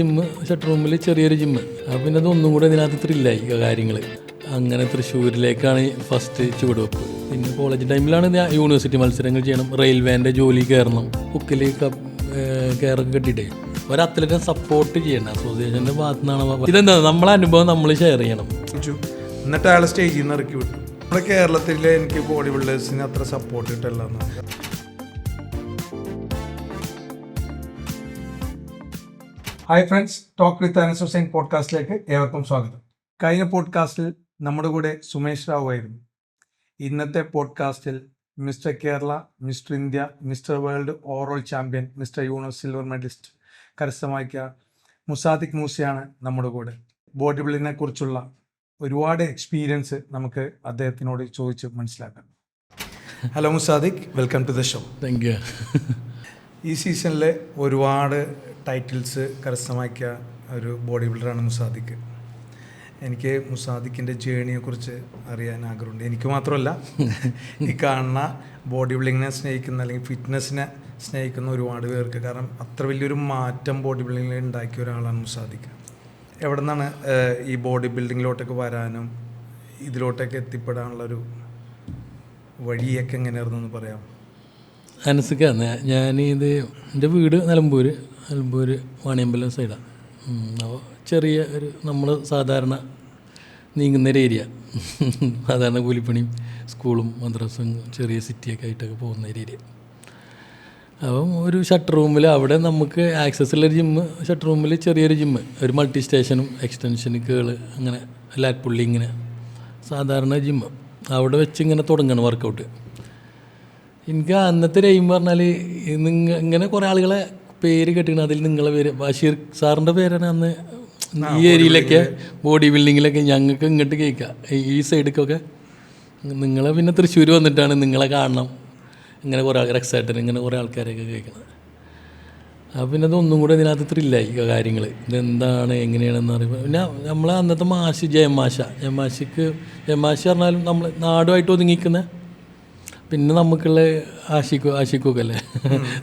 Gym shutter റൂമിൽ ചെറിയൊരു gym. അപ്പം പിന്നെ അതൊന്നും കൂടെ ഇതിനകത്ത് ത്രില്ലായി കാര്യങ്ങൾ. അങ്ങനെ തൃശ്ശൂരിലേക്കാണ് ഫസ്റ്റ് ചുവടുവെപ്പ്. പിന്നെ കോളേജ് ടൈമിലാണ് യൂണിവേഴ്സിറ്റി മത്സരങ്ങൾ ചെയ്യണം, റെയിൽവേൻ്റെ ജോലി കയറണം, ബുക്കിൽ കയറൊക്കെ കെട്ടിയിട്ടേ ഒരു അത്ലറ്റിനെ സപ്പോർട്ട് ചെയ്യണം അസോസിയേഷൻ്റെ ഭാഗത്തു നിന്നാണ്. ഇതെന്താ നമ്മളെ അനുഭവം നമ്മൾ ഷെയർ ചെയ്യണം. എന്നിട്ട് അയാളെ സ്റ്റേജിൽ നിന്ന് ഇറക്കി വിട്ടു. നമ്മുടെ കേരളത്തിൽ എനിക്ക് ബോഡി ബിൽഡേഴ്സിന് അത്ര സപ്പോർട്ട് കിട്ടില്ല. Hi friends, talk with Anas Hussain പോഡ്കാസ്റ്റിലേക്ക് ഏവർക്കും സ്വാഗതം. കഴിഞ്ഞ പോഡ്കാസ്റ്റിൽ നമ്മുടെ കൂടെ സുമേഷ് റാവു ആയിരുന്നു. ഇന്നത്തെ പോഡ്കാസ്റ്റിൽ mister Kerala, mister India, mister world overall champion, mister universe silver medallist കരസ്ഥമാക്കിയ മുസാദിഖ് മൂസയാണ് നമ്മുടെ കൂടെ. ബോഡി ബിൽഡിങ്ങിനെ കുറിച്ചുള്ള ഒരുപാട് എക്സ്പീരിയൻസ് നമുക്ക് അദ്ദേഹത്തിനോട് ചോദിച്ച് മനസ്സിലാക്കാം. Hello Musadiq, welcome to the show. Thank you. ഈ സീസണിലെ ഒരുപാട് ടൈറ്റിൽസ് കരസ്ഥമാക്കിയ ഒരു ബോഡി ബിൽഡറാണ് മുസാദിഖ്. എനിക്ക് മുസാദിഖിൻ്റെ ജേണിയെക്കുറിച്ച് അറിയാൻ ആഗ്രഹമുണ്ട്. എനിക്ക് മാത്രമല്ല, ഈ കാണുന്ന ബോഡി ബിൽഡിങ്ങിനെ സ്നേഹിക്കുന്ന അല്ലെങ്കിൽ ഫിറ്റ്നസ്സിനെ സ്നേഹിക്കുന്ന ഒരുപാട് പേർക്ക്. കാരണം അത്ര വലിയൊരു മാറ്റം ബോഡി ബിൽഡിങ്ങിൽ ഉണ്ടാക്കിയ ഒരാളാണ് മുസാദിഖ്. എവിടെ നിന്നാണ് ഈ ബോഡി ബിൽഡിങ്ങിലോട്ടൊക്കെ വരാനും ഇതിലോട്ടൊക്കെ എത്തിപ്പെടാനുള്ളൊരു വഴിയൊക്കെ എങ്ങനെയായിരുന്നു പറയാം? അനസിക്കാന്ന് ഞാനിത് എൻ്റെ വീട് നിലമ്പൂർ വാണിയമ്പലം സൈഡാണ്. അപ്പോൾ ചെറിയ ഒരു നമ്മൾ സാധാരണ നീങ്ങുന്നൊരു ഏരിയ, സാധാരണ കൂലിപ്പണിയും സ്കൂളും മദ്രസും ചെറിയ സിറ്റിയൊക്കെ ആയിട്ടൊക്കെ പോകുന്ന ഒരു ഏരിയ. അപ്പം ഒരു ഷട്ടർ റൂമിൽ അവിടെ നമുക്ക് ആക്സസ് ഉള്ളൊരു ജിമ്മ്, ഷട്ടർ റൂമിൽ ചെറിയൊരു ജിമ്മ്, ഒരു മൾട്ടി സ്റ്റേഷനും എക്സ്റ്റൻഷന് കേള് അങ്ങനെ ലാറ്റ് പുള്ളി ഇങ്ങനെ സാധാരണ ജിമ്മ് അവിടെ വെച്ച് ഇങ്ങനെ തുടങ്ങണം വർക്കൗട്ട്. എനിക്ക് അന്നത്തെ ഒരു എയിം പറഞ്ഞാൽ ഇങ്ങനെ കുറേ ആളുകളെ പേര് കെട്ടിക്കണം. അതിൽ നിങ്ങളെ പേര് ബഷീർ സാറിൻ്റെ പേരാണ് അന്ന് ഈ ഏരിയയിലൊക്കെ ബോഡി ബിൽഡിങ്ങിലൊക്കെ ഞങ്ങൾക്ക് ഇങ്ങോട്ട് കേൾക്കുക. ഈ സൈഡിലേക്കൊക്കെ നിങ്ങളെ പിന്നെ തൃശ്ശൂർ വന്നിട്ടാണ് നിങ്ങളെ കാണണം, ഇങ്ങനെ കുറേ രക്സായിട്ടൻ ഇങ്ങനെ കുറേ ആൾക്കാരൊക്കെ കേൾക്കണം. അപ്പോൾ പിന്നെ അതൊന്നും കൂടെ ഇതിനകത്ത് ത്രില്ലായി കാര്യങ്ങൾ. ഇതെന്താണ് എങ്ങനെയാണെന്ന് അറിയുമ്പോൾ പിന്നെ നമ്മളെ അന്നത്തെ മാഷ് ജയമാഷ് പറഞ്ഞാലും നമ്മൾ നാടുമായിട്ട് ഒതുങ്ങിക്കുന്ന, പിന്നെ നമുക്കുള്ള ആഷിക്കൊക്കെ അല്ലേ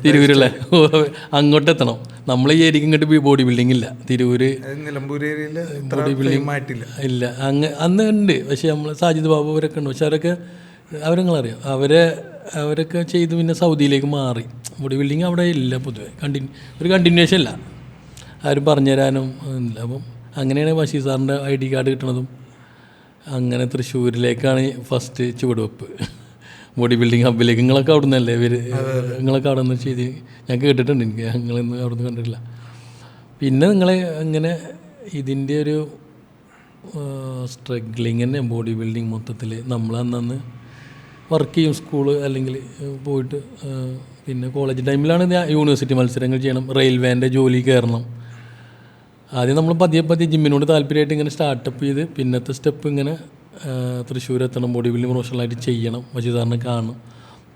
തിരൂരുള്ള, അങ്ങോട്ട് എത്തണം. നമ്മൾ ഈ ഏരിയക്ക് ഇങ്ങോട്ട് ബോഡി ബിൽഡിംഗ് ഇല്ല. തിരൂര് ബോഡി ബിൽഡിംഗ് ഇല്ല. അന്ന് ഉണ്ട്, പക്ഷേ നമ്മൾ സാജിദ് ബാബു അവരൊക്കെ ഉണ്ട്. പക്ഷെ അവരറിയാം അവരൊക്കെ ചെയ്ത് പിന്നെ സൗദിയിലേക്ക് മാറി. ബോഡി ബിൽഡിങ് അവിടെ ഇല്ല പൊതുവെ, ഒരു കണ്ടിന്യൂവേഷൻ ഇല്ല, ആരും പറഞ്ഞുതരാനും ഇല്ല. അപ്പം അങ്ങനെയാണ് ബഷീർ സാറിൻ്റെ ID കാർഡ് കിട്ടണതും. അങ്ങനെ തൃശ്ശൂരിലേക്കാണ് ഫസ്റ്റ് ചുവടുവെപ്പ്, ബോഡി ബിൽഡിംഗ് ഹബ്ബിലേക്ക്. നിങ്ങളൊക്കെ അവിടെ നിന്നല്ലേ നിങ്ങളൊക്കെ അവിടെ നിന്ന് ചെയ്ത് ഞാൻ കേട്ടിട്ടുണ്ട്. എനിക്ക് നിങ്ങളിന്ന് അവിടെ നിന്ന് കണ്ടിട്ടില്ല. പിന്നെ നിങ്ങളെ അങ്ങനെ ഇതിൻ്റെ ഒരു സ്ട്രഗ്ലിങ് തന്നെ ബോഡി ബിൽഡിങ് മൊത്തത്തിൽ. നമ്മൾ അന്നന്ന് വർക്ക് ചെയ്യും, സ്കൂള് അല്ലെങ്കിൽ പോയിട്ട്. പിന്നെ കോളേജ് ടൈമിലാണ് യൂണിവേഴ്സിറ്റി മത്സരങ്ങൾ ചെയ്യണം, റെയിൽവേൻ്റെ ജോലി കയറണം. ആദ്യം നമ്മൾ പതിയെ ജിമ്മിനോട് താല്പര്യമായിട്ട് ഇങ്ങനെ സ്റ്റാർട്ടപ്പ് ചെയ്ത് പിന്നത്തെ സ്റ്റെപ്പ് ഇങ്ങനെ തൃശ്ശൂർ എത്തണം, ബോഡി ബിൽഡിംഗ് പ്രൊഫഷണലായിട്ട് ചെയ്യണം, മജീദാറിനെ കാണണം.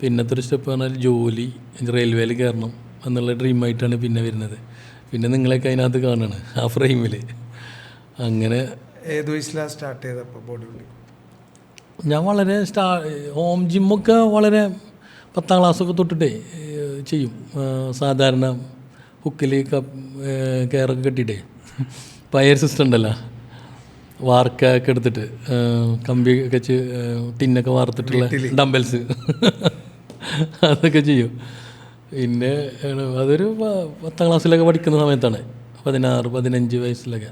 പിന്നത്തെ ഒരു സ്റ്റെപ്പ് പറഞ്ഞാൽ ജോലി, റെയിൽവേയിൽ കയറണം എന്നുള്ള ഡ്രീമായിട്ടാണ് പിന്നെ വരുന്നത്. പിന്നെ നിങ്ങളെയൊക്കെ അതിനകത്ത് കാണുകയാണ് ആ ഫ്രെയിമിൽ. അങ്ങനെ ഏത് വയസ്സിലാണ് സ്റ്റാർട്ട് ചെയ്തപ്പോൾ ബോഡി ബിൽഡിംഗ്? ഞാൻ വളരെ ഹോം ജിമ്മൊക്കെ വളരെ 10ാം ക്ലാസ്സൊക്കെ തൊട്ടിട്ടേ ചെയ്യും. സാധാരണ ഹുക്കിൽ കയറൊക്കെ കെട്ടിയിട്ടേ പയർ സിസ്റ്റം ഉണ്ടല്ലോ, വാർക്കൊക്കെ എടുത്തിട്ട് കമ്പി ഒക്കെ വെച്ച് ടിന്നൊക്കെ വാർത്തിട്ടുള്ള ഡംബൽസ് അതൊക്കെ ചെയ്യും. പിന്നെ അതൊരു 10ാം ക്ലാസ്സിലൊക്കെ പഠിക്കുന്ന സമയത്താണ്, 16-15 വയസ്സിലൊക്കെ.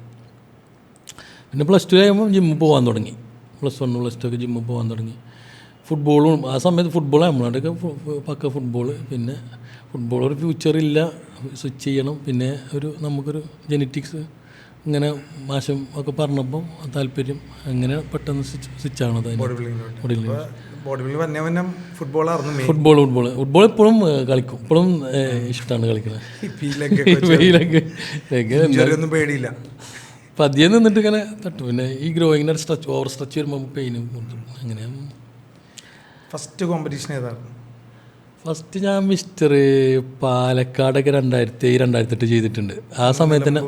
പിന്നെ +2 കഴിയുമ്പോൾ ജിമ്മിൽ പോകാൻ തുടങ്ങി. +1 +2 ഒക്കെ ജിമ്മിൽ പോകാൻ തുടങ്ങി. ഫുട്ബോളും ആ സമയത്ത് ഫുട്ബോൾ നമ്മളവിടെയൊക്കെ പക്ക ഫുട്ബോൾ. പിന്നെ ഫുട്ബോൾ ഒരു ഫ്യൂച്ചറില്ല, സ്വിച്ച് ചെയ്യണം. പിന്നെ നമുക്കൊരു ജെനറ്റിക്സ് ഇങ്ങനെ മാഷം ഒക്കെ പറഞ്ഞപ്പം താല്പര്യം, അങ്ങനെ പെട്ടെന്ന് സ്വിച്ചാണത് ഫുട്ബോൾ ഇപ്പോഴും കളിക്കും, ഇപ്പോഴും ഇഷ്ടമാണ് കളിക്കുന്നത്. പേടിയില്ല, പതിയെ നിന്നിട്ട് ഇങ്ങനെ തട്ടും. പിന്നെ ഈ ഗ്രോയിങ്ങിൻ്റെ ഓവർ സ്ട്രെച്ച് വരുമ്പോൾ പെയിനും കൊടുക്കും. അങ്ങനെ ഫസ്റ്റ് കോമ്പറ്റീഷൻ ഏതാണ്? ഫസ്റ്റ് ഞാൻ മിസ്റ്റർ പാലക്കാടൊക്കെ 2007-2008 ചെയ്തിട്ടുണ്ട്. ആ സമയത്ത് തന്നെ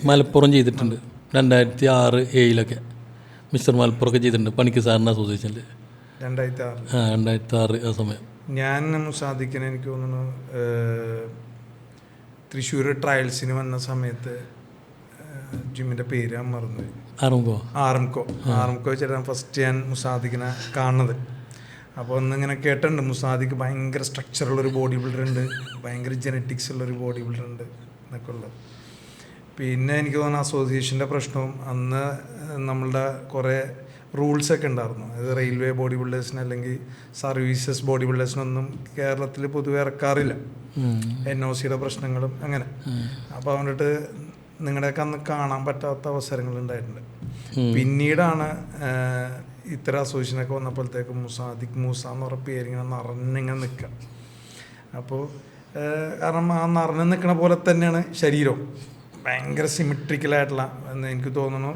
മലപ്പുറം ചെയ്തിട്ടുണ്ട്. 2006-2007 മിസ്റ്റർ മലപ്പുറമൊക്കെ ചെയ്തിട്ടുണ്ട്, പണിക്ക് സാറിൻ്റെ അസോസിയേഷനിൽ. 2006 ആ സമയം ഞാൻ മുസാദിഖിനെ എനിക്ക് തോന്നുന്നു തൃശ്ശൂർ ട്രയൽസിന് വന്ന സമയത്ത് ജിമ്മിൻ്റെ പേര് ഞാൻ മറന്നുപോയി. ആർഎംകോ വെച്ചിട്ടാണ് ഫസ്റ്റ് ഞാൻ മുസാദിക്കിനെ കാണുന്നത്. അപ്പോൾ ഒന്നിങ്ങനെ കേട്ടിട്ടുണ്ട്, മുസാദിക്ക് ഭയങ്കര സ്ട്രക്ചറുള്ളൊരു ബോഡി ബിൽഡർ ഉണ്ട്, ഭയങ്കര ജെനറ്റിക്സ് ഉള്ളൊരു ബോഡി ബിൽഡർ ഉണ്ട് എന്നൊക്കെ ഉള്ളത്. പിന്നെ എനിക്ക് തോന്നുന്നു അസോസിയേഷൻ്റെ പ്രശ്നവും അന്ന് നമ്മളുടെ കുറേ റൂൾസൊക്കെ ഉണ്ടായിരുന്നു. അതായത് റെയിൽവേ ബോഡി ബിൽഡേഴ്സിന് അല്ലെങ്കിൽ സർവീസസ് ബോഡി ബിൽഡേഴ്സിനൊന്നും കേരളത്തിൽ പൊതുവെ ഇറക്കാറില്ല. NOCയുടെ പ്രശ്നങ്ങളും അങ്ങനെ. അപ്പോൾ അതുകൊണ്ടിട്ട് നിങ്ങളുടെയൊക്കെ അന്ന് കാണാൻ പറ്റാത്ത അവസരങ്ങൾ ഉണ്ടായിട്ടുണ്ട്. പിന്നീടാണ് ഇത്തരം അസോസിയേഷനൊക്കെ വന്നപ്പോഴത്തേക്കും മുസാദിക് മൂസ എന്ന് പറഞ്ഞ പേരിങ്ങനെ നിറഞ്ഞിങ്ങനെ നിൽക്കുക. അപ്പോൾ കാരണം ആ നിറഞ്ഞു നിൽക്കണ പോലെ തന്നെയാണ് ശരീരവും, ഭയങ്കര സിമെട്രിക്കലായിട്ടുള്ള. എനിക്ക് തോന്നുന്നു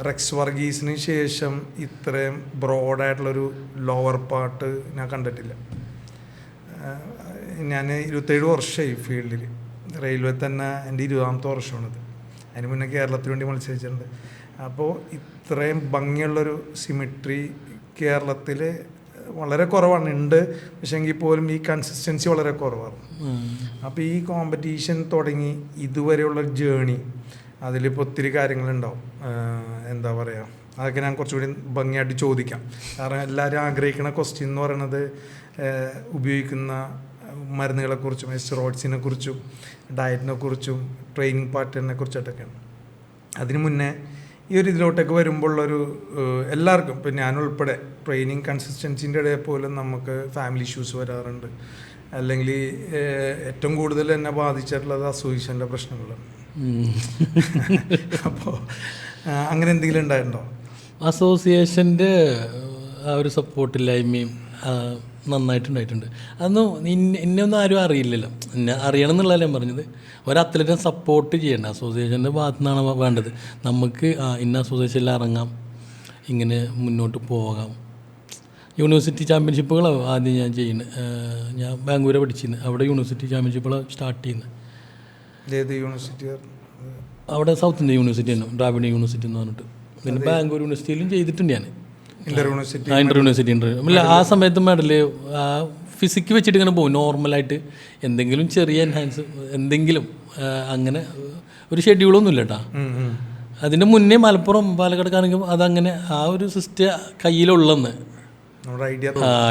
റെക്സ് വർഗീസിന് ശേഷം ഇത്രയും ബ്രോഡായിട്ടുള്ളൊരു ലോവർ പാർട്ട് ഞാൻ കണ്ടിട്ടില്ല. ഞാൻ 27 വർഷമായി ഫീൽഡിൽ, റെയിൽവേ തന്നെ എൻ്റെ 20ാമത്തെ വർഷമാണിത്. അതിന് മുന്നേ കേരളത്തിന് വേണ്ടി മത്സരിച്ചിട്ടുണ്ട്. അപ്പോൾ ഇത്രയും ഭംഗിയുള്ളൊരു സിമെട്രി കേരളത്തിൽ വളരെ കുറവാണ്, ഉണ്ട്. പക്ഷേ എങ്കിൽ പോലും ഈ കൺസിസ്റ്റൻസി വളരെ കുറവാണ്. അപ്പോൾ ഈ കോമ്പറ്റീഷൻ തുടങ്ങി ഇതുവരെയുള്ള ജേണി, അതിലിപ്പോൾ ഒത്തിരി കാര്യങ്ങളുണ്ടാവും. എന്താ പറയുക, അതൊക്കെ ഞാൻ കുറച്ചുകൂടി ഭംഗിയായിട്ട് ചോദിക്കാം. കാരണം എല്ലാവരും ആഗ്രഹിക്കുന്ന ക്വസ്റ്റ്യൻ എന്ന് പറയുന്നത് ഉപയോഗിക്കുന്ന മരുന്നുകളെക്കുറിച്ചും എസ്റ്ററോയിഡ്സിനെ കുറിച്ചും ഡയറ്റിനെ കുറിച്ചും ട്രെയിനിങ് പാറ്റേണിനെ കുറിച്ചിട്ടൊക്കെയാണ്. അതിന് മുന്നേ ഈ ഒരു ഇതിലോട്ടൊക്കെ വരുമ്പോഴുള്ളൊരു എല്ലാവർക്കും, ഇപ്പം ഞാനുൾപ്പെടെ ട്രെയിനിങ് കൺസിസ്റ്റൻസിൻ്റെ ഇടയിൽ പോലും നമുക്ക് ഫാമിലി ഇഷ്യൂസ് വരാറുണ്ട്. അല്ലെങ്കിൽ ഏറ്റവും കൂടുതൽ എന്നെ ബാധിച്ചിട്ടുള്ളത് അസോസിയേഷൻ്റെ പ്രശ്നങ്ങളാണ്. അപ്പോൾ അങ്ങനെ എന്തെങ്കിലും ഉണ്ടായിട്ടുണ്ടോ? അസോസിയേഷൻ്റെ ആ ഒരു സപ്പോർട്ടില്ലായ്മയും നന്നായിട്ടുണ്ടായിട്ടുണ്ട്. അതൊന്നും എന്നെയൊന്നും ആരും അറിയില്ലല്ലോ. എന്നെ അറിയണം എന്നുള്ളതല്ല ഞാൻ പറഞ്ഞത്. ഒരു അത്ലറ്റിനെ സപ്പോർട്ട് ചെയ്യണ്ട, അസോസിയേഷൻ്റെ ഭാഗത്തു നിന്നാണ് വേണ്ടത്. നമുക്ക് ഇന്ന അസോസിയേഷനിൽ ഇറങ്ങാം, ഇങ്ങനെ മുന്നോട്ട് പോകാം. യൂണിവേഴ്സിറ്റി ചാമ്പ്യൻഷിപ്പുകളാണ് ആദ്യം ഞാൻ ചെയ്യുന്നത്. ഞാൻ ബാംഗ്ലൂരെ പഠിച്ചിരുന്നത്, അവിടെ യൂണിവേഴ്സിറ്റി ചാമ്പ്യൻഷിപ്പുകൾ സ്റ്റാർട്ട് ചെയ്യുന്നത്. ഏത് യൂണിവേഴ്സിറ്റി? അവിടെ സൗത്ത് ഇന്ത്യ യൂണിവേഴ്സിറ്റി തന്നെ, ദ്രാവിഡ യൂണിവേഴ്സിറ്റി എന്ന് പറഞ്ഞിട്ട്. പിന്നെ ബാംഗ്ലൂർ യൂണിവേഴ്സിറ്റിയിലും ചെയ്തിട്ടുണ്ട് ഞാൻ. ഇൻ്റർ യൂണിവേഴ്സിറ്റി ഇല്ല, ആ സമയത്ത് മെഡൽ ഫിസിക്ക് വെച്ചിട്ട് ഇങ്ങനെ പോകും നോർമലായിട്ട്. എന്തെങ്കിലും ചെറിയ എൻഹാൻസ് എന്തെങ്കിലും അങ്ങനെ ഒരു ഷെഡ്യൂളൊന്നും ഇല്ല കേട്ടോ. അതിൻ്റെ മുന്നേ മലപ്പുറം പാലക്കാടൊക്കെയാണെങ്കിൽ അതങ്ങനെ ആ ഒരു സിസ്റ്റം കയ്യിലുള്ളെന്ന്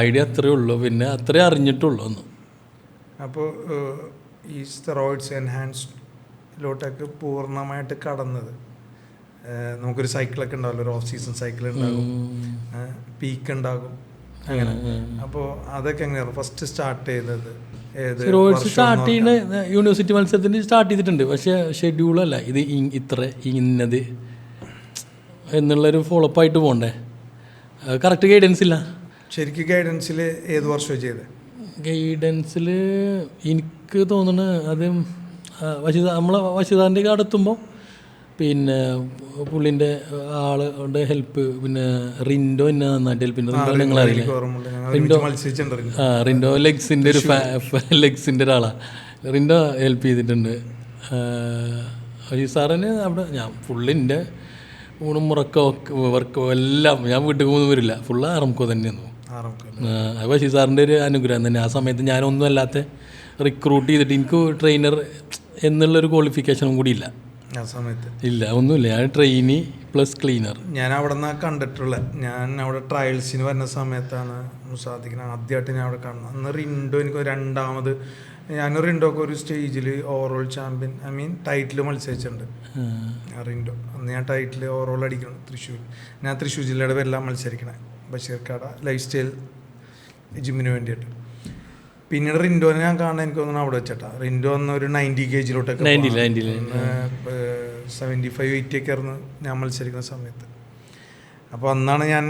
ഐഡിയ അത്രയേ ഉള്ളൂ. പിന്നെ അത്രേ അറിഞ്ഞിട്ടുള്ളൂ ഒന്ന്. അപ്പോൾ ഈ സ്റ്റെറോയിഡ്സ് എൻഹാൻസ്ഡിലോട്ടൊക്കെ പൂർണ്ണമായിട്ട് കടന്നത്, നമുക്കൊരു സൈക്കിളൊക്കെ ഉണ്ടാവില്ല, ഒരു ഓഫ് സീസൺ സൈക്കിൾ ഉണ്ടാകും, പീക്ക് ഉണ്ടാകും, അങ്ങനെ. അപ്പോൾ അതൊക്കെ എങ്ങനെയാണ് ഫസ്റ്റ് സ്റ്റാർട്ട് ചെയ്തത്? സ്റ്റെറോയിഡ്സ് സ്റ്റാർട്ട് ചെയ്യുന്ന യൂണിവേഴ്സിറ്റി മത്സരത്തിന് സ്റ്റാർട്ട് ചെയ്തിട്ടുണ്ട്. പക്ഷേ ഷെഡ്യൂളല്ല ഇത്, ഇത്ര ഇന്നത് എന്നുള്ളൊരു ഫോളോപ്പ് ആയിട്ട് പോകണ്ടേ. കറക്റ്റ് ഗൈഡൻസ് ഇല്ല. ശരിക്കും ഗൈഡൻസിൽ ഏത് വർഷമാണ് ചെയ്തത്? ഗൈഡൻസിൽ എനിക്ക് തോന്നുന്നത് അത് നമ്മളെ വശിതാൻ്റെ അടുത്തുമ്പോൾ പിന്നെ പുള്ളിൻ്റെ ആളുടെ ഹെൽപ്പ്, പിന്നെ റിൻഡോ എന്നെ നന്നായിട്ട് ഹെൽപ്പ് ചെയ്യുന്നത്. റിൻഡോ നിങ്ങളറിയില്ലേ? റിൻഡോ ലെഗ്സിൻ്റെ ഒരാളാണ്. റിൻഡോ ഹെൽപ്പ് ചെയ്തിട്ടുണ്ട്. സാറിന് അവിടെ ഞാൻ ഫുള്ളിൻ്റെ ഊണും വർക്കോ എല്ലാം ഞാൻ വീട്ടിൽ പോകുന്നു വരില്ല, ഫുള്ള് ആർഎംകോ തന്നെയാണ്. അത് ബഷീർ സാറിൻ്റെ ഒരു അനുഗ്രഹം തന്നെ. ആ സമയത്ത് ഞാനൊന്നും അല്ലാത്ത റിക്രൂട്ട് ചെയ്തിട്ട് എനിക്ക് ട്രെയിനർ എന്നുള്ളൊരു ക്വാളിഫിക്കേഷനും കൂടി ഇല്ല ആ സമയത്ത്. ഇല്ല, ഒന്നുമില്ല. ഞാൻ ട്രെയിനി പ്ലസ് ക്ലീനർ. ഞാൻ അവിടെ നിന്നാണ് കണ്ടിട്ടുള്ളത്. ഞാൻ അവിടെ ട്രയൽസിന് വരുന്ന സമയത്താണ് മുസാദിക്കിനെ ആദ്യമായിട്ട് ഞാൻ അവിടെ കാണുന്നത്. അന്ന് റിൻഡോ എനിക്ക് രണ്ടാമത്, ഞാൻ റിൻഡോക്ക് ഒരു സ്റ്റേജിൽ ഓവറോൾ ചാമ്പ്യൻ ടൈറ്റിൽ മത്സരിച്ചിട്ടുണ്ട്. റിൻഡോ അന്ന് ഞാൻ ടൈറ്റിൽ ഓവറോൾ അടിക്കണം തൃശ്ശൂർ. ഞാൻ തൃശ്ശൂർ ജില്ലയുടെ പേരിലാണ് മത്സരിക്കണേ, ബഷീർക്കാട ലൈഫ് സ്റ്റൈൽ ജിമ്മിന് വേണ്ടിയിട്ട്. പിന്നീട് റിൻഡോനെ ഞാൻ കാണാൻ എനിക്ക് തോന്നുന്നു അവിടെ വെച്ചിട്ടാ. റിൻഡോ അന്ന് ഒരു 90 kg-ലോട്ടൊക്കെ 75, 80 ഒക്കെ ആയിരുന്നു ഞാൻ മത്സരിക്കുന്ന സമയത്ത്. അപ്പോൾ അന്നാണ് ഞാൻ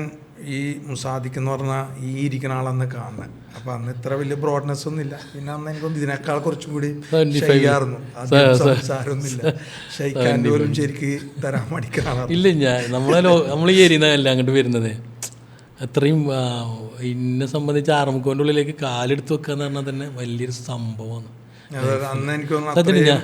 ഈ മുസാദിക്ക് എന്ന് പറഞ്ഞാൽ ഈ ഇരിക്കുന്ന ആളന്ന് കാണുന്നത്. അപ്പോൾ അന്ന് ഇത്ര വലിയ ബ്രോഡ്നെസ് ഒന്നും ഇല്ല. പിന്നെ അന്ന് എനിക്കൊന്നും ഇതിനേക്കാൾ കുറച്ചും കൂടി ഷൈയായിരുന്നു. സംസാരമൊന്നുമില്ല, ഷൈക്കാൻ്റെ പോലും ശരിക്ക് തരാൻ മടിക്കാറാണ്. ഇല്ല, നമ്മൾ ഈ ഏരിയന്നല്ല അങ്ങോട്ട് വരുന്നത്. അത്രയും എന്നെ സംബന്ധിച്ച് ആർഎംകോൻ്റെ ഉള്ളിലേക്ക് കാലെടുത്ത് വെക്കുക എന്ന് പറഞ്ഞാൽ തന്നെ വലിയൊരു സംഭവമാണ്. അന്ന് എനിക്ക് തോന്നുന്നു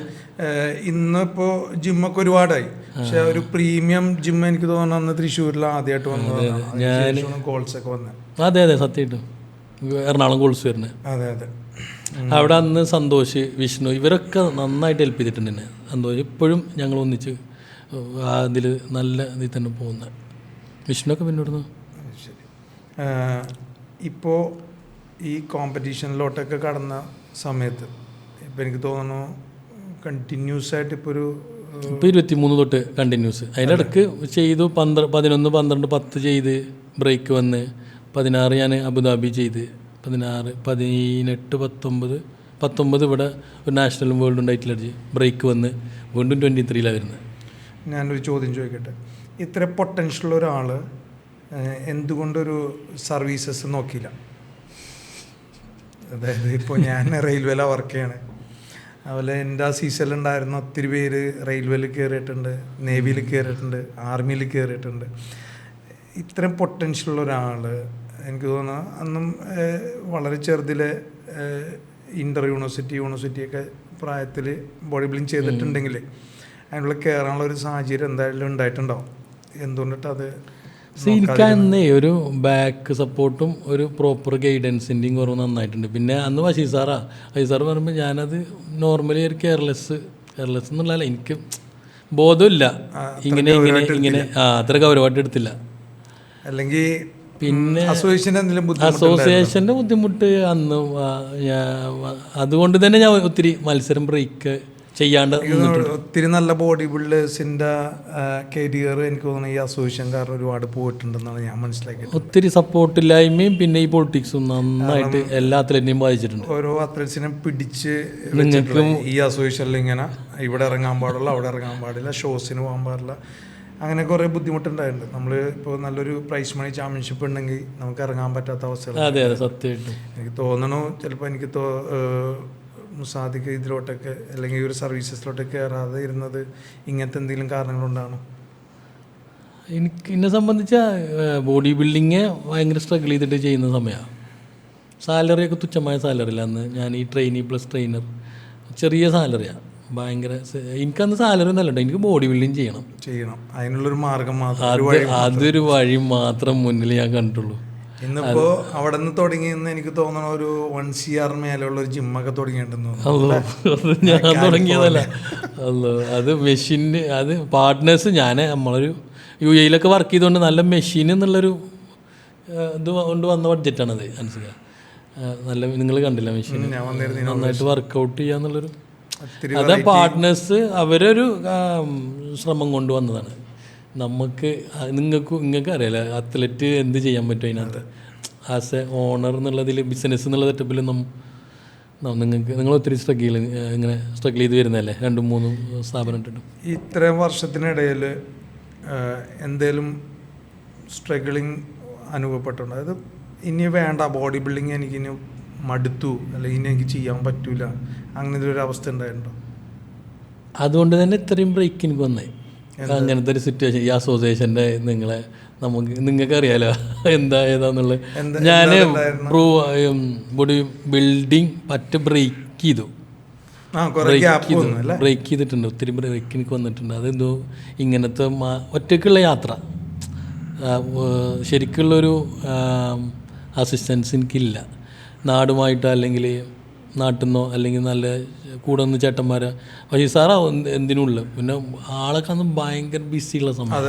ഇന്നിപ്പോൾ ജിമ്മൊക്കെ ഒരുപാടായി, പക്ഷെ ഒരു പ്രീമിയം ജിം എനിക്ക് തോന്നുന്നു അന്ന് തൃശ്ശൂരിൽ ആദ്യമായിട്ട് വന്നതാണ്. ഗോൾസൊക്കെ വന്നത്. അതെ സത്യമായിട്ടും എറണാകുളം ഗോൾസ് വരുന്നത്. അതെ അവിടെ അന്ന് സന്തോഷ്, വിഷ്ണു ഇവരൊക്കെ നന്നായിട്ട് ഹെൽപ്പ് ചെയ്തിട്ടുണ്ട് എന്നെ. സന്തോഷ് ഇപ്പോഴും ഞങ്ങൾ ഒന്നിച്ച് അതിൽ നല്ല ഇതിൽ തന്നെ പോകുന്നത്. വിഷ്ണുവൊക്കെ പിന്നിടുന്നു. ശരി. ഇപ്പോൾ ഈ കോമ്പറ്റീഷനിലോട്ടൊക്കെ കടന്ന സമയത്ത് ഇപ്പം എനിക്ക് തോന്നുന്നു കണ്ടിന്യൂസ് ആയിട്ട് ഇപ്പോൾ 23 തൊട്ട് കണ്ടിന്യൂസ്. അതിനിടക്ക് ചെയ്തു 11, 12, 10 ചെയ്ത് ബ്രേക്ക് വന്ന് 16 ഞാൻ അബുദാബി ചെയ്ത് 16, 18, 19 ഇവിടെ ഒരു നാഷണലും വേൾഡും ടൈറ്റിൽ അടിച്ച് ബ്രേക്ക് വന്ന് വീണ്ടും 23 വരുന്നത്. ഞാനൊരു ചോദ്യം ചോദിക്കട്ടെ, ഇത്ര പൊട്ടൻഷ്യൽ ഒരാൾ എന്തുകൊണ്ടൊരു സർവീസസ് നോക്കിയില്ല? അതായത് ഇപ്പോൾ ഞാൻ റെയിൽവേയിലാണ് വർക്ക് ചെയ്യണേ. അതുപോലെ എൻ്റെ ആ സീസണിലുണ്ടായിരുന്ന ഒത്തിരി പേര് റെയിൽവേയിൽ കയറിയിട്ടുണ്ട്, നേവിയിൽ കയറിയിട്ടുണ്ട്, ആർമിയിൽ കയറിയിട്ടുണ്ട്. ഇത്രയും പൊട്ടൻഷ്യലുള്ള ഒരാൾ എനിക്ക് തോന്നുന്നു അന്നും വളരെ ചെറുതിലെ ഇൻ്റർ യൂണിവേഴ്സിറ്റിയൊക്കെ പ്രായത്തിൽ ബോഡി ബിൽഡിങ് ചെയ്തിട്ടുണ്ടെങ്കിൽ അതിനുള്ള കയറാനുള്ള ഒരു സാഹചര്യം എന്തായാലും ഉണ്ടായിട്ടുണ്ടാവും. എന്തുകൊണ്ടിട്ടത് എനിക്ക് അന്നേ ഒരു ബാക്ക് സപ്പോർട്ടും ഒരു പ്രോപ്പർ ഗൈഡൻസിൻ്റെയും കുറവ് നന്നായിട്ടുണ്ട്. പിന്നെ അന്ന് വശീർ സാറ് പറയുമ്പോൾ ഞാനത് നോർമലി ഒരു കെയർലെസ് എന്നുള്ളതല്ല, എനിക്ക് ബോധമില്ല ഇങ്ങനെ അത്ര ഗൗരവമായിട്ട് എടുത്തില്ല. അല്ലെങ്കിൽ പിന്നെ അസോസിയേഷൻ്റെ ബുദ്ധിമുട്ട് അന്ന് അതുകൊണ്ട് തന്നെ ഞാൻ ഒത്തിരി മത്സരം ബ്രേക്ക് ചെയ്യാണ്ട് ഒത്തിരി നല്ല ബോഡി ബിൽഡേഴ്സിൻ്റെ കരിയർ എനിക്ക് തോന്നുന്നു ഈ അസോസിയേഷൻ കാരണം ഒരുപാട് പോയിട്ടുണ്ടെന്നാണ് ഞാൻ മനസ്സിലാക്കിയത്. ഒത്തിരി സപ്പോർട്ടില്ലായ്മയും പിന്നെ ഈ പൊളിറ്റിക്സും നന്നായിട്ട് എല്ലാ അത്ലറ്റിനെയും ബാധിച്ചിട്ടുണ്ട്. ഓരോ അത്ലറ്റ്സിനെ പിടിച്ച് നിങ്ങൾക്കും ഈ അസോസിയേഷനിൽ ഇങ്ങനെ ഇവിടെ ഇറങ്ങാൻ പാടില്ല, അവിടെ ഇറങ്ങാൻ പാടില്ല, ഷോസിന് പോകാൻ പാടില്ല, അങ്ങനെ കുറേ ബുദ്ധിമുട്ടുണ്ടായിട്ടുണ്ട്. നമ്മൾ ഇപ്പോൾ നല്ലൊരു പ്രൈസ് മണി ചാമ്പ്യൻഷിപ്പ് ഉണ്ടെങ്കിൽ നമുക്ക് ഇറങ്ങാൻ പറ്റാത്ത അവസ്ഥ. അതെ സത്യമായിട്ടും എനിക്ക് തോന്നണു ചിലപ്പോൾ എനിക്ക് മുസാദിക്ക് ഇതിലോട്ടൊക്കെ അല്ലെങ്കിൽ ഈ ഒരു സർവീസസിലോട്ടൊക്കെ കയറാതെ ഇരുന്നത് ഇങ്ങനത്തെ എന്തെങ്കിലും കാരണങ്ങളുണ്ടാണോ? എന്നെ സംബന്ധിച്ച ബോഡി ബിൽഡിങ് ഭയങ്കര സ്ട്രഗിൾ ചെയ്തിട്ട് ചെയ്യുന്ന സമയമാണ്. സാലറിയൊക്കെ തുച്ഛമായ സാലറിയില്ല അന്ന്. ഞാൻ ഈ ട്രെയിനി പ്ലസ് ട്രെയിനർ ചെറിയ സാലറിയാണ്. ഭയങ്കര എനിക്കന്ന് സാലറി ഒന്നല്ല, എനിക്ക് ബോഡി ബിൽഡിങ് ചെയ്യണം. അതിനുള്ളൊരു മാർഗം അതൊരു വഴി മാത്രം മുന്നിൽ ഞാൻ കണ്ടിട്ടുള്ളൂ. ഇന്നിപ്പോ അവിടെ നിന്ന് തുടങ്ങിയെന്ന് എനിക്ക് തോന്നണ ഒരു 1 CR മേലുള്ള ഒരു ജിമ്മൊക്കെ തുടങ്ങിയിട്ടുണ്ടെന്ന്. ഞാൻ തുടങ്ങിയതല്ല, അത് മെഷീന്, അത് പാർട്ട്നേഴ്സ്. നമ്മളൊരു UAE വർക്ക് ചെയ്തുകൊണ്ട് നല്ല മെഷീൻ എന്നുള്ളൊരു ഇത് കൊണ്ട് വന്ന ബഡ്ജറ്റാണത്. മനസ്സിലാക്കുക, നല്ല നിങ്ങൾ കണ്ടില്ല മെഷീൻ നന്നായിട്ട് വർക്കൗട്ട് ചെയ്യാന്നുള്ളൊരു അത് പാർട്ട്നേഴ്സ് അവരൊരു ശ്രമം കൊണ്ടുവന്നതാണ്. നിങ്ങൾക്ക് അറിയാലോ അത്ലറ്റ് എന്ത് ചെയ്യാൻ പറ്റും അതിനകത്ത്. ആസ് എ ഓണർ എന്നുള്ളതിൽ ബിസിനസ് എന്നുള്ള സെറ്റപ്പിൽ നിങ്ങൾ ഒത്തിരി ഇങ്ങനെ സ്ട്രഗിൾ ചെയ്ത് വരുന്നതല്ലേ 2-3 സ്ഥാപനം ഇട്ടിട്ടും. ഇത്രയും വർഷത്തിനിടയിൽ എന്തേലും സ്ട്രഗിളിങ് അനുഭവപ്പെട്ടുണ്ട്? അതായത് ഇനി വേണ്ട, ബോഡി ബിൽഡിങ് എനിക്കിനി മടുത്തു, അല്ലെങ്കിൽ ഇനി എനിക്ക് ചെയ്യാൻ പറ്റൂല, അങ്ങനെ ഒരു അവസ്ഥ ഉണ്ടായിട്ടുണ്ടോ? അതുകൊണ്ട് തന്നെ ഇത്രയും ബ്രേക്ക് എനിക്ക് വന്നേ. അങ്ങനത്തെ ഒരു സിറ്റുവേഷൻ ഈ അസോസിയേഷൻ്റെ നിങ്ങൾക്ക് അറിയാലോ ഏതാന്നുള്ളത്. ഞാൻ ബോഡി ബിൽഡിങ് ബ്രേക്ക് ചെയ്തിട്ടുണ്ട്. ഒത്തിരി ബ്രേക്ക് എനിക്ക് വന്നിട്ടുണ്ട്. അതെന്തോ ഇങ്ങനത്തെ ഒറ്റയ്ക്കുള്ള യാത്ര, ശരിക്കുള്ളൊരു അസിസ്റ്റൻസ് എനിക്കില്ല. നാടുമായിട്ടോ അല്ലെങ്കിൽ നാട്ടിൽ നിന്നോ അല്ലെങ്കിൽ നല്ല കൂടെ നിന്ന് ചേട്ടന്മാരെ പക്ഷേ സാറാ എന്തിനുള്ള. പിന്നെ ആളൊക്കെ അന്ന് ഭയങ്കര ബിസിയുള്ള സമയം,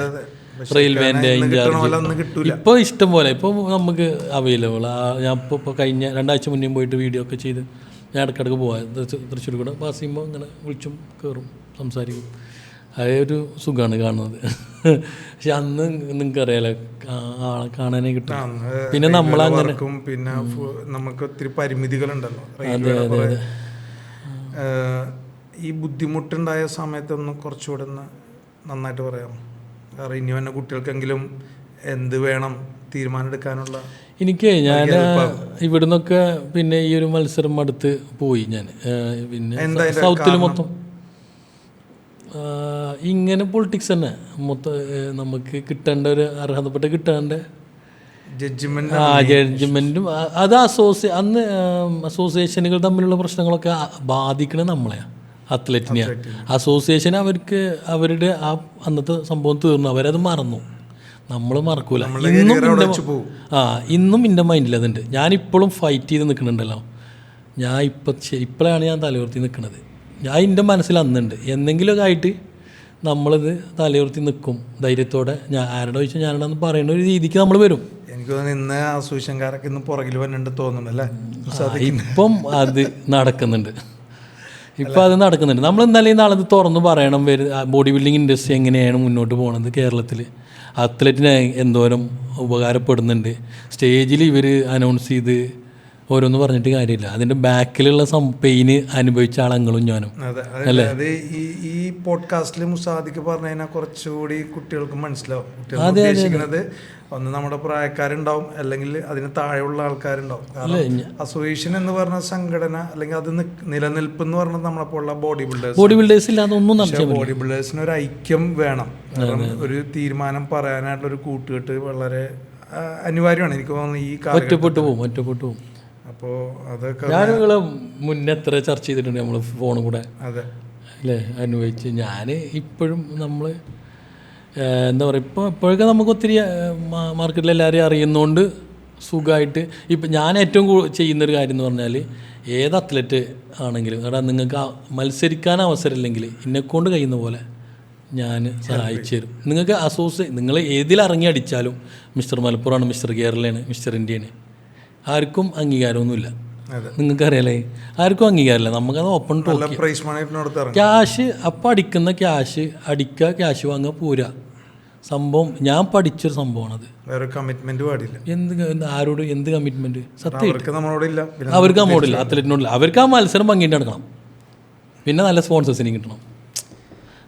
റെയിൽവേൻ്റെ ഇൻചാർജ്. ഇപ്പോൾ ഇഷ്ടം പോലെ ഇപ്പോൾ നമുക്ക് അവൈലബിൾ. ഞാൻ ഇപ്പോൾ കഴിഞ്ഞ 2 ആഴ്ച മുന്നേ പോയിട്ട് വീഡിയോ ഒക്കെ ചെയ്ത് ഞാൻ ഇടയ്ക്കിടയ്ക്ക് പോകാം. തൃശ്ശൂർ കൂടെ പാസ് ചെയ്യുമ്പോൾ ഇങ്ങനെ വിളിച്ചും കയറും, സംസാരിക്കും. അതേ ഒരു സുഖമാണ് കാണുന്നത്. പക്ഷെ അന്ന് നിങ്ങൾക്കറിയാലോ ആളെ കാണാനേ കിട്ടും. പിന്നെ നമ്മളങ്ങനെ പിന്നെ നമുക്ക് ഒത്തിരി പരിമിതികളുണ്ടല്ലോ. ഈ ബുദ്ധിമുട്ടുണ്ടായ സമയത്തൊന്ന് കുറച്ചുകൂടെ നന്നായിട്ട് പറയാം. കാരണം ഇനി വന്ന കുട്ടികൾക്കെങ്കിലും എന്ത് വേണം തീരുമാനം എടുക്കാനുള്ള. ഞാൻ ഇവിടുന്നൊക്കെ പിന്നെ ഈ ഒരു മത്സരം അടുത്ത് പോയി. ഞാൻ പിന്നെ സൗത്തിൽ മൊത്തം ഇങ്ങനെ പൊളിറ്റിക്സ് തന്നെ മൊത്തം നമുക്ക് കിട്ടേണ്ട ഒരു അർഹതപ്പെട്ട കിട്ടേണ്ട ജഡ്ജ്മെൻറ്റും അത് അന്ന് അസോസിയേഷനുകൾ തമ്മിലുള്ള പ്രശ്നങ്ങളൊക്കെ ബാധിക്കണത് നമ്മളെയാണ്, അത്ലറ്റിനെയാണ്. അസോസിയേഷൻ അവരുടെ ആ അന്നത്തെ സംഭവം തീർന്നു, അവരത് മറന്നു. നമ്മൾ മറക്കൂല. ഇന്നും എൻ്റെ മൈൻഡിൽ അതുണ്ട്. ഞാനിപ്പോഴും ഫൈറ്റ് ചെയ്ത് നിൽക്കുന്നുണ്ടല്ലോ. ഞാൻ ഇപ്പോഴാണ് ഞാൻ തലയുർത്തി നിൽക്കുന്നത്. ഞാൻ എൻ്റെ മനസ്സിൽ അന്നുണ്ട് എന്തെങ്കിലുമൊക്കെ ആയിട്ട് നമ്മളിത് തലയുർത്തി നിൽക്കും ധൈര്യത്തോടെ. ഞാൻ ആരോട് ചോദിച്ചാൽ ഞാനാണെന്ന് പറയുന്ന ഒരു രീതിക്ക് നമ്മൾ വരും. എനിക്ക് തോന്നുന്നു ഇന്ന് അസോസിയേഷൻകാരൊക്കെ ഇന്ന് പുറകിൽ വന്നിട്ട് തോന്നുന്നല്ലേ? ഇപ്പം അത് നടക്കുന്നുണ്ട്. ഇപ്പം അത് നടക്കുന്നുണ്ട്. നമ്മൾ എന്തായാലും നാളെ ഇത് തുറന്ന് പറയണം. ബോഡി ബിൽഡിംഗ് ഇൻഡസ്ട്രി എങ്ങനെയാണ് മുന്നോട്ട് പോകുന്നത്, കേരളത്തിൽ അത്ലറ്റിന് എന്തോരം ഉപകാരപ്പെടുന്നുണ്ട്. സ്റ്റേജിൽ ഇവർ അനൗൺസ് ചെയ്ത് ഓരോന്ന് പറഞ്ഞിട്ട് കാര്യമില്ല. അതിൻ്റെ ബാക്കിലുള്ള പെയിന് അനുഭവിച്ച ആളങ്ങളും ഞാനും. അതെ, അത് ഈ പോഡ്കാസ്റ്റിൽ മുസാദിക്ക് പറഞ്ഞു കഴിഞ്ഞാൽ കുറച്ചുകൂടി കുട്ടികൾക്ക് മനസ്സിലാവും. കുട്ടികൾ ഉദ്ദേശിക്കുന്നത് ഒന്ന് നമ്മുടെ പ്രായക്കാരുണ്ടാവും, അല്ലെങ്കിൽ അതിന് താഴെയുള്ള ആൾക്കാരുണ്ടാവും. കാരണം അസോസിയേഷൻ എന്ന് പറഞ്ഞ സംഘടന അല്ലെങ്കിൽ അത് നിലനിൽപ്പ് എന്ന് പറഞ്ഞത് നമ്മളെപ്പോലുള്ള ബോഡി ബിൽഡേഴ്സ് ഇല്ലാതെ ഒന്നും ബോഡി ബിൽഡേഴ്സിന് ഒരു ഐക്യം വേണം. കാരണം ഒരു തീരുമാനം പറയാനായിട്ടുള്ള ഒരു കൂട്ടുകെട്ട് വളരെ അനിവാര്യമാണ്. എനിക്ക് തോന്നുന്നു ഈ ഒറ്റപ്പെട്ടു പോകും. അപ്പോൾ അതൊക്കെ ഞാനുകളെ മുന്നേ എത്ര ചർച്ച ചെയ്തിട്ടുണ്ട് നമ്മൾ ഫോണും കൂടെ. അതെ അല്ലേ, അനുഭവിച്ച്. ഞാൻ ഇപ്പോഴും നമ്മൾ എന്താ പറയുക, ഇപ്പോഴൊക്കെ നമുക്ക് ഒത്തിരി മാർക്കറ്റിൽ എല്ലാവരെയും അറിയുന്നതുകൊണ്ട് സുഖമായിട്ട് ഇപ്പം ഞാൻ ഏറ്റവും ചെയ്യുന്നൊരു കാര്യം എന്ന് പറഞ്ഞാൽ ഏത് അത്ലറ്റ് ആണെങ്കിലും കാരണം നിങ്ങൾക്ക് മത്സരിക്കാൻ അവസരമില്ലെങ്കിൽ എന്നെക്കൊണ്ട് കഴിയുന്ന പോലെ ഞാൻ സഹായിച്ചു തരും. നിങ്ങൾക്ക് നിങ്ങൾ ഏതിലിറങ്ങി അടിച്ചാലും മിസ്റ്റർ മലപ്പുറമാണ്, മിസ്റ്റർ കേരളയാണ്, മിസ്റ്റർ ഇന്ത്യയാണ്, ആർക്കും അംഗീകാരമൊന്നുമില്ല. നിങ്ങൾക്കറിയാലേ, ആർക്കും അംഗീകാരമില്ല. നമുക്കത് ഓപ്പൺ ക്യാഷ് അപ്പം അടിക്കുന്ന ക്യാഷ് അടിക്കുക, ക്യാഷ് വാങ്ങുക, പോരാ. സംഭവം ഞാൻ പഠിച്ചൊരു സംഭവമാണത്. വേറെ കമ്മിറ്റ്മെന്റ് പാടില്ല. ആരോട് എന്ത് കമ്മിറ്റ്മെന്റ്? സത്യം അവർക്ക് നമ്മോടില്ല, അത്ലറ്റിനോടില്ല. അവർക്ക് ആ മത്സരം ഭംഗിയിട്ട് നടക്കണം, പിന്നെ നല്ല സ്പോൺസേഴ്സിനും കിട്ടണം.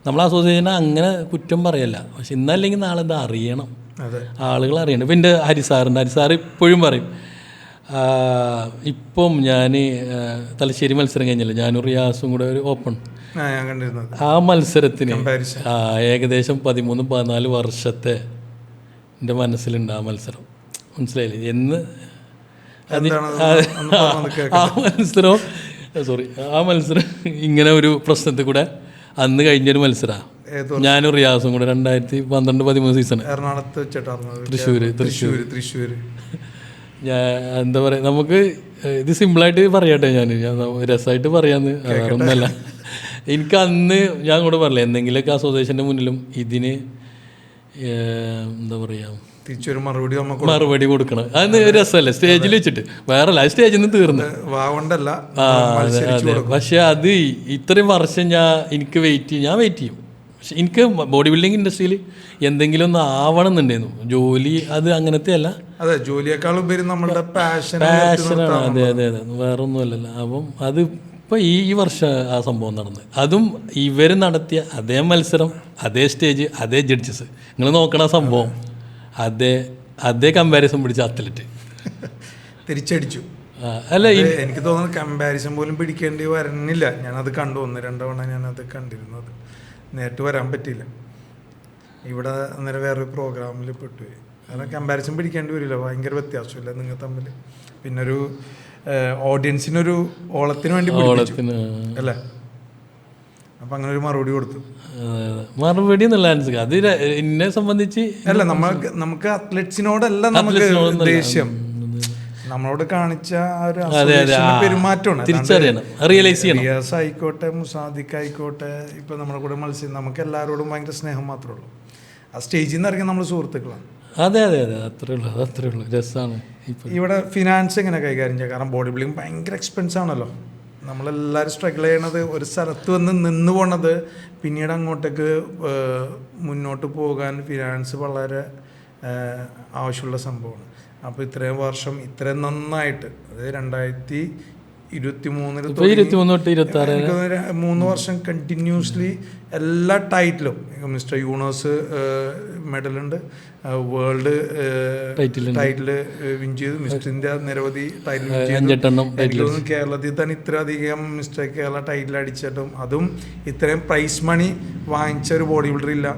നമ്മൾ അസോസിയേഷനെ അങ്ങനെ കുറ്റം പറയല്ല, പക്ഷെ ഇന്നല്ലെങ്കിൽ നാളെ ഇത് അറിയണം, ആളുകൾ അറിയണം. ഇപ്പം എൻ്റെ ഹരിസാർ ഇപ്പോഴും പറയും, ഇപ്പം ഞാൻ തലശ്ശേരി മത്സരം കഴിഞ്ഞില്ല, ഞാനും റിയാസും കൂടെ ഒരു ഓപ്പൺ ആ മത്സരത്തിന് ഏകദേശം 13-14 വർഷത്തെ എൻ്റെ മനസ്സിലുണ്ട് ആ മത്സരം. മനസ്സിലായില്ലേ? എന്ന് ആ മത്സരം ഇങ്ങനെ ഒരു പ്രശ്നത്തിൽ കൂടെ അന്ന് കഴിഞ്ഞൊരു മത്സരമാണ്. ഞാനും റിയാസും കൂടെ 2012-13 സീസൺ എറണാകുളത്ത് വെച്ചിട്ടായിരുന്നു. തൃശ്ശൂർ ഞാൻ എന്താ പറയുക, നമുക്ക് ഇത് സിമ്പിളായിട്ട് പറയട്ടെ, ഞാൻ രസമായിട്ട് പറയാമെന്ന്, വേറൊന്നുമല്ല. എനിക്ക് അന്ന് ഞാൻ കൂടെ പറയില്ല, എന്തെങ്കിലുമൊക്കെ അസോസിയേഷൻ്റെ മുന്നിലും ഇതിന് എന്താ പറയുക തിരിച്ചൊരു മറുപടി കൊടുക്കണം. അത് രസമല്ലേ സ്റ്റേജിൽ വെച്ചിട്ട്? വേറല്ല, അത് സ്റ്റേജിൽ നിന്ന് തീർന്നു. അതെ. പക്ഷെ അത് ഇത്രയും വർഷം എനിക്ക് ഞാൻ വെയിറ്റ് ചെയ്യും. പക്ഷെ എനിക്ക് ബോഡി ബിൽഡിംഗ് ഇൻഡസ്ട്രിയിൽ എന്തെങ്കിലും ഒന്ന് ആവണം എന്നുണ്ടായിരുന്നു. ജോലി അത് അങ്ങനത്തെ അല്ല, ജോലിയേക്കാൾ ഉപരി നമ്മളുടെ പാഷനാണ്. അതെ, വേറെ ഒന്നുമല്ലല്ലോ. അപ്പം അത് ഇപ്പോൾ ഈ വർഷം ആ സംഭവം നടന്നത്, അതും ഇവർ നടത്തിയ അതേ മത്സരം, അതേ സ്റ്റേജ്, അതേ ജഡ്ജസ്. നിങ്ങൾ നോക്കണ സംഭവം അതേ കമ്പാരിസൺ പിടിച്ച അത്ലറ്റ് തിരിച്ചടിച്ചു. അല്ല, എനിക്ക് തോന്നുന്നു കമ്പാരിസൺ പോലും പിടിക്കേണ്ടി വരുന്നില്ല. ഞാനത് കണ്ടു, 1-2 തവണ ഞാനത് കണ്ടിരുന്നത്. നേരിട്ട് വരാൻ പറ്റിയില്ല. ഇവിടെ അന്നേരം വേറൊരു പ്രോഗ്രാമിൽ പെട്ടുപോയി. കാരണം കമ്പാരിസൺ പിടിക്കേണ്ടി വരില്ല, ഭയങ്കര വ്യത്യാസമില്ല നിങ്ങൾ തമ്മിൽ. പിന്നെ ഒരു ഓഡിയൻസിനൊരു ഓളത്തിന് വേണ്ടി അല്ലേ? അപ്പം അങ്ങനെ ഒരു മറുപടി കൊടുത്തു. മറുപടി എന്നുള്ള അത് എന്നെ സംബന്ധിച്ച് അല്ല, നമുക്ക് അത്ലറ്റ്സിനോടല്ല നമുക്ക് ദേഷ്യം, നമ്മളോട് കാണിച്ച ഒരു പെരുമാറ്റമാണ്. തിരിച്ചറിയണം, റിയലൈസ് ചെയ്യണം. റിയാസ് ആയിക്കോട്ടെ, മുസാദിഖ് ആയിക്കോട്ടെ, ഇപ്പം നമ്മുടെ കൂടെ മത്സരം, നമുക്ക് എല്ലാവരോടും ഭയങ്കര സ്നേഹം മാത്രമേ ഉള്ളൂ. ആ സ്റ്റേജിൽ നിന്ന് ഇറങ്ങി നമ്മൾ സുഹൃത്തുക്കളാണ്. അതെ, അത്രേ ഉള്ളൂ. രസമാണ്. ഇവിടെ ഫിനാൻസ് എങ്ങനെ കൈകാര്യം ചെയ്യുക? കാരണം ബോഡി ബിൽഡിംഗ് ഭയങ്കര എക്സ്പെൻസ് ആണല്ലോ. നമ്മളെല്ലാവരും സ്ട്രഗിൾ ചെയ്യണത്, ഒരു സ്ഥലത്ത് നിന്ന് പോണത്, പിന്നീട് അങ്ങോട്ടേക്ക് മുന്നോട്ട് പോകാൻ ഫിനാൻസ് വളരെ ആവശ്യമുള്ള സംഭവമാണ്. അപ്പോൾ ഇത്രയും വർഷം ഇത്രയും നന്നായിട്ട്, അതായത് 2023 3 വർഷം കണ്ടിന്യൂസ്ലി എല്ലാ ടൈറ്റിലും, മിസ്റ്റർ യൂണിവേഴ്സ് മെഡലുണ്ട്, വേൾഡ് ടൈറ്റിൽ വിൻ ചെയ്തു, മിസ്റ്റർ ഇന്ത്യ നിരവധി ടൈറ്റിൽ വിൻ ചെയ്തു. കേരളത്തിൽ തന്നെ ഇത്രയധികം മിസ്റ്റർ കേരള ടൈറ്റിൽ അടിച്ചിട്ടും അതും ഇത്രയും പ്രൈസ് മണി വാങ്ങിച്ച ഒരു ബോഡി ബിൽഡർ ഇല്ല.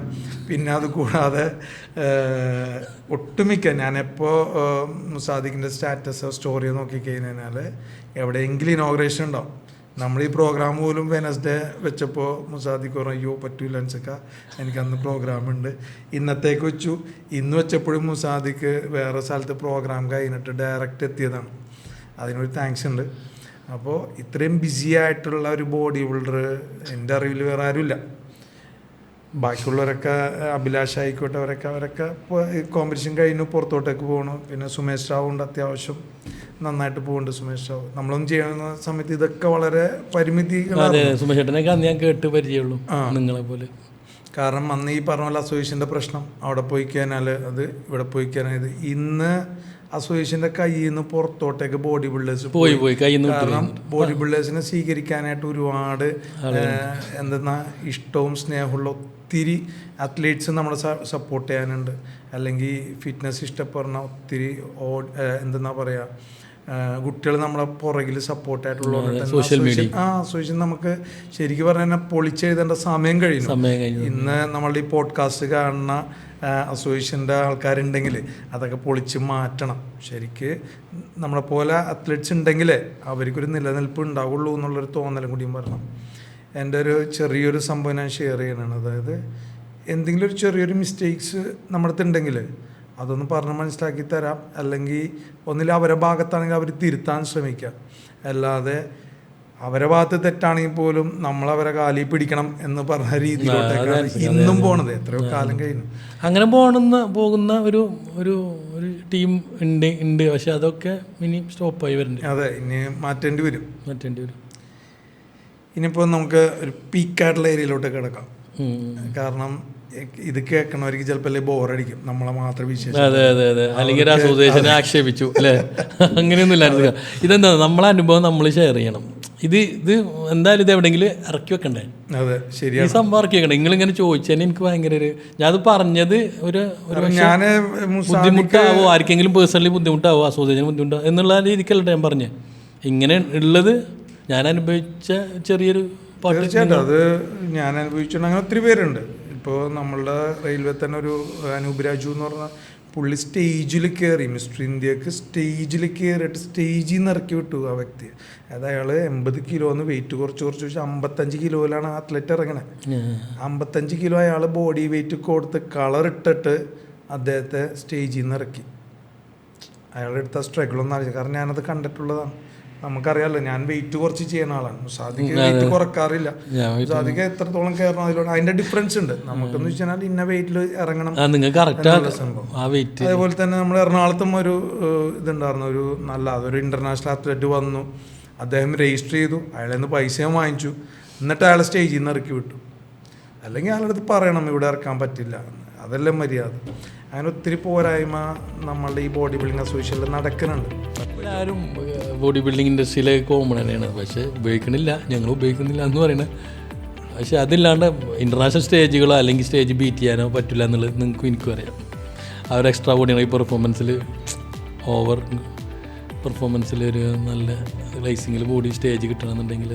പിന്നെ അത് കൂടാതെ ഒട്ടുമിക്ക ഞാനെപ്പോൾ മുസാദിഖിൻ്റെ സ്റ്റാറ്റസ് സ്റ്റോറി നോക്കിക്കഴിഞ്ഞാൽ എവിടെയെങ്കിലും ഇനോഗ്രേഷൻ ഉണ്ടാവും. നമ്മൾ ഈ പ്രോഗ്രാം പോലും വെനസ്ഡേ വെച്ചപ്പോൾ മുസാദിഖ് പറഞ്ഞു, അയ്യോ പറ്റൂല അൻസക്ക, എനിക്കന്ന് പ്രോഗ്രാമുണ്ട്, ഇന്നത്തേക്ക് വെച്ചു. ഇന്ന് വെച്ചപ്പോഴും മുസാദിഖ് വേറെ സ്ഥലത്ത് പ്രോഗ്രാം കഴിഞ്ഞിട്ട് ഡയറക്റ്റ് എത്തിയതാണ്. അതിനൊരു താങ്ക്സ് ഉണ്ട്. അപ്പോൾ ഇത്രയും ബിസി ആയിട്ടുള്ള ഒരു ബോഡി ബിൽഡർ എൻ്റെ അറിവിൽ വേറെ ആരുമില്ല. ബാക്കിയുള്ളവരൊക്കെ അഭിലാഷ് ആയിക്കോട്ടെ, അവരൊക്കെ കോമ്പറ്റീഷൻ കഴിഞ്ഞു പുറത്തോട്ടേക്ക് പോകണു. പിന്നെ സുമേഷ് റാവു ഉണ്ട്, അത്യാവശ്യം നന്നായിട്ട് പോകുന്നുണ്ട് സുമേഷ് റാവു. നമ്മളൊന്നും ചെയ്യുന്ന സമയത്ത് ഇതൊക്കെ വളരെ പരിമിതികളാണ്. സുമേഷ് ചേട്ടനൊക്കെ അന്ന് ഞാൻ കേട്ട് പരിചയമുള്ളൂ നിങ്ങളെ പോലെ. കാരണം അന്ന് ഈ പറഞ്ഞ പോലെ അസോസിയേഷൻ്റെ പ്രശ്നം, അവിടെ പോയി കഴിഞ്ഞാൽ അത്, ഇവിടെ പോയി കഴിഞ്ഞാൽ ഇത്. ഇന്ന് അസോസിയേഷൻ്റെ കയ്യിൽ നിന്ന് പുറത്തോട്ടേക്ക് ബോഡി ബിൽഡേഴ്സ് പോയി കാരണം ബോഡി ബിൽഡേഴ്സിനെ സ്വീകരിക്കാനായിട്ട് ഒരുപാട് എന്തെന്നാ ഇഷ്ടവും സ്നേഹമുള്ള ഒത്തിരി അത്ലീറ്റ്സ് നമ്മളെ സപ്പോർട്ട് ചെയ്യാനുണ്ട്. അല്ലെങ്കിൽ ഫിറ്റ്നസ് ഇഷ്ടപ്പെടുന്ന ഒത്തിരി എന്തെന്നാ പറയുക കുട്ടികൾ നമ്മളെ പുറകിൽ സപ്പോർട്ടായിട്ടുള്ള അസോസിയേഷൻ നമുക്ക് ശരിക്കും പറഞ്ഞാൽ പൊളിച്ചെഴുതേണ്ട സമയം കഴിഞ്ഞു. ഇന്ന് നമ്മളുടെ ഈ പോഡ്കാസ്റ്റ് കാണുന്ന അസോസിയേഷൻ്റെ ആൾക്കാരുണ്ടെങ്കിൽ അതൊക്കെ പൊളിച്ച് മാറ്റണം. ശരിക്ക് നമ്മളെ പോലെ അത്ലറ്റ്സ് ഉണ്ടെങ്കിലേ അവർക്കൊരു നിലനിൽപ്പ് ഉണ്ടാവുള്ളൂ എന്നുള്ളൊരു തോന്നലും കൂടിയും വരണം. എൻ്റെ ഒരു ചെറിയൊരു സംഭവം ഞാൻ ഷെയർ ചെയ്യണതാണ്. അതായത് എന്തെങ്കിലും ഒരു ചെറിയൊരു മിസ്റ്റേക്സ് നമ്മുടെ അടുത്തുണ്ടെങ്കിൽ അതൊന്ന് പറഞ്ഞ് മനസ്സിലാക്കി തരാം. അല്ലെങ്കിൽ ഒന്നിൽ അവരെ ഭാഗത്താണെങ്കിൽ അവർ തിരുത്താൻ ശ്രമിക്കാം. അല്ലാതെ അവരെ ഭാഗത്ത് തെറ്റാണെങ്കിൽ പോലും നമ്മളവരെ കാലിൽ പിടിക്കണം എന്ന് പറഞ്ഞ രീതിയിലോട്ടേക്കാണ് ഇന്നും പോണത്. എത്രയോ കാലം കഴിഞ്ഞു അങ്ങനെ പോകുന്ന ഒരു ഒരു ടീം ഉണ്ട്. പക്ഷെ അതൊക്കെ ഇനി സ്റ്റോപ്പായി വരുന്നുണ്ട്. അതെ, ഇനി മാറ്റേണ്ടി വരും. ഇനിയിപ്പോൾ നമുക്ക് ഒരു പീക്കായിട്ടുള്ള ഏരിയയിലോട്ട് കിടക്കാം. കാരണം ഇത് കേൾക്കണവർക്ക് ചിലപ്പോൾ ബോറടിക്കും, നമ്മളെ മാത്രം വിശേഷം. അതെ, അല്ലെങ്കിൽ ഒരു അസോസിയേഷനെ ആക്ഷേപിച്ചു അല്ലേ, അങ്ങനെയൊന്നും ഇല്ലായിരുന്നു. ഇതെന്താ നമ്മളെ അനുഭവം നമ്മൾ ഷെയർ ചെയ്യണം. ഇത് എന്തായാലും ഇത് എവിടെയെങ്കിലും ഇറക്കി വെക്കണ്ടേ? അതെ, ശരിയാണ്. ഈ സംഭവം ഇറക്കി വെക്കണ്ടേ? നിങ്ങളിങ്ങനെ ചോദിച്ചതിന് എനിക്ക് ഭയങ്കര ഞാനത് പറഞ്ഞത് ഒരു ബുദ്ധിമുട്ടാവോ, ആർക്കെങ്കിലും പേഴ്സണലി ബുദ്ധിമുട്ടാവോ, അസോസിയേഷന് ബുദ്ധിമുട്ടാവോ എന്നുള്ള രീതിക്കല്ല ഞാൻ പറഞ്ഞത്. ഇങ്ങനെ ഉള്ളത് ഞാൻ അനുഭവിച്ച ചെറിയൊരു തീർച്ചയായിട്ടും അത് ഞാൻ അനുഭവിച്ചിട്ടുണ്ട്. അങ്ങനെ ഒത്തിരി പേരുണ്ട്. ഇപ്പോൾ നമ്മളുടെ റെയിൽവേ തന്നെ ഒരു അനൂപ് രാജു എന്ന് പറഞ്ഞ പുള്ളി സ്റ്റേജിൽ കയറി, മിസ്റ്റർ ഇന്ത്യക്ക് സ്റ്റേജിൽ കയറിയിട്ട് സ്റ്റേജിൽ നിന്ന് ഇറക്കി വിട്ടു ആ വ്യക്തി. അതായത് അയാൾ 80 കിലോന്ന് വെയിറ്റ് കുറച്ച് 55 കിലോയിലാണ് അത്ലറ്റ് ഇറങ്ങണത്. 55 കിലോ അയാൾ ബോഡി വെയിറ്റ് കൊടുത്ത് കളറിട്ടിട്ട് അദ്ദേഹത്തെ സ്റ്റേജിൽ നിന്ന് ഇറക്കി. അയാളുടെ അടുത്ത സ്ട്രഗിളൊന്നും അറിയില്ല. കാരണം ഞാനത് കണ്ടിട്ടുള്ളതാണ്. നമുക്കറിയാമല്ലോ, ഞാൻ വെയിറ്റ് കുറച്ച് ചെയ്യുന്ന ആളാണ്. മുസാദിക്ക് വെയിറ്റ് കുറക്കാറില്ല. മുസാദിക്ക് എത്രത്തോളം കയറണം അതിലൂടെ അതിന്റെ ഡിഫറൻസ് ഉണ്ട്. നമുക്കെന്ന് വെച്ചാൽ ഇന്ന വെയിറ്റിൽ ഇറങ്ങണം സംഭവം. അതേപോലെ തന്നെ നമ്മൾ എറണാകുളത്തും ഒരു ഇതുണ്ടായിരുന്നു. അതൊരു ഇന്റർനാഷണൽ അത്ലറ്റ് വന്നു, അദ്ദേഹം രജിസ്റ്റർ ചെയ്തു, അയാളിൽ നിന്ന് പൈസയും വാങ്ങിച്ചു, എന്നിട്ട് അയാളെ സ്റ്റേജിൽ നിന്ന് ഇറക്കി വിട്ടു. അല്ലെങ്കിൽ അയാളുടെ അടുത്ത് പറയണം ഇവിടെ ഇറക്കാൻ പറ്റില്ല, അതെല്ലാം മര്യാദ. അങ്ങനെ ഒത്തിരി പോരായ്മ നമ്മളുടെ ഈ ബോഡി ബിൽഡിംഗ് അസോസിയേഷനിൽ നടക്കുന്നുണ്ട്. എല്ലാവരും ബോഡി ബിൽഡിംഗ് ഇൻഡസ്ട്രിയിലെ കോമൺ തന്നെയാണ്, പക്ഷേ ഉപയോഗിക്കണില്ല, ഞങ്ങൾ ഉപയോഗിക്കുന്നില്ല എന്ന് പറയുന്നത്. പക്ഷേ അതില്ലാണ്ട് ഇൻ്റർനാഷണൽ സ്റ്റേജുകളോ അല്ലെങ്കിൽ സ്റ്റേജ് ബീറ്റ് ചെയ്യാനോ പറ്റില്ല എന്നുള്ളത് എനിക്കും അറിയാം. അവർ എക്സ്ട്രാ ബോഡിയാണ് ഈ പെർഫോമൻസിൽ ഓവർ പെർഫോമൻസിൽ ഒരു നല്ല റേസിങ്ങിൽ ബോഡി സ്റ്റേജ് കിട്ടണമെന്നുണ്ടെങ്കിൽ